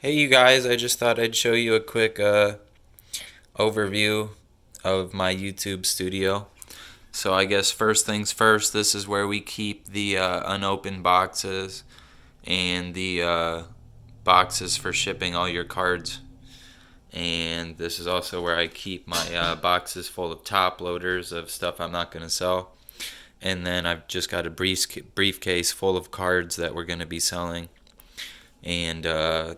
Hey you guys, I just thought I'd show you a quick overview of my YouTube studio. So I guess first things first, this is where we keep the unopened boxes and the boxes for shipping all your cards. And this is also where I keep my boxes full of top loaders of stuff I'm not going to sell. And then I've just got a briefcase full of cards that we're going to be selling. And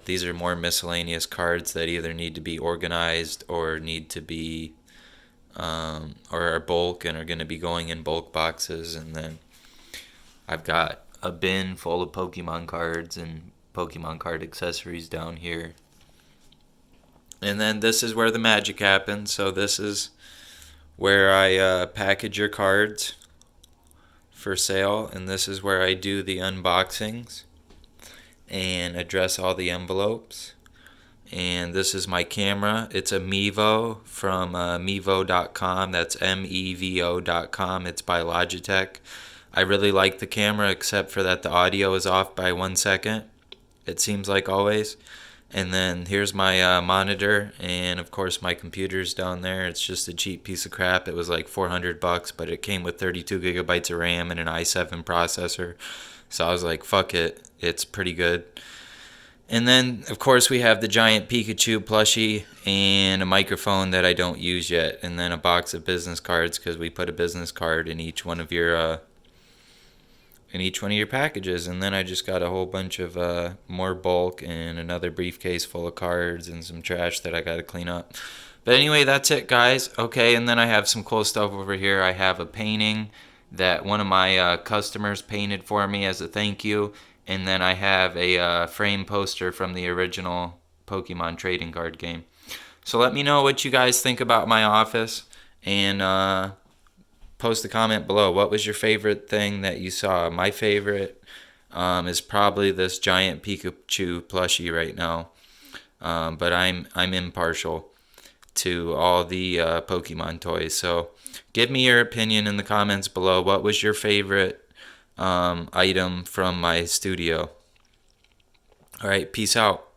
these are more miscellaneous cards that either need to be organized or need to be or are bulk and are going to be going in bulk boxes. And then I've got a bin full of Pokemon cards and Pokemon card accessories down here. And then this is where the magic happens. So this is where I package your cards for sale, and this is where I do the unboxings and address all the envelopes. And this is my camera. It's a Mevo from mevo.com. That's mevo.com. It's by Logitech. I really like the camera, except for that the audio is off by 1 second. It seems like always. And then here's my monitor, and of course my computer's down there. It's just a cheap piece of crap. It was like $400, but it came with 32 gigabytes of RAM and an i7 processor. So I was like, fuck it, it's pretty good. And then, of course, we have the giant Pikachu plushie and a microphone that I don't use yet, and then a box of business cards because we put a business card in each one of your packages. And then I just got a whole bunch of more bulk and another briefcase full of cards and some trash that I got to clean up. But anyway, that's it, guys. Okay, and then I have some cool stuff over here. I have a painting that one of my customers painted for me as a thank you. And then I have a frame poster from the original Pokemon trading card game. So let me know what you guys think about my office, and post a comment below. What was your favorite thing that you saw? My favorite is probably this giant Pikachu plushie right now. But I'm impartial to all the Pokemon toys. So give me your opinion in the comments below. What was your favorite item from my studio? All right, peace out.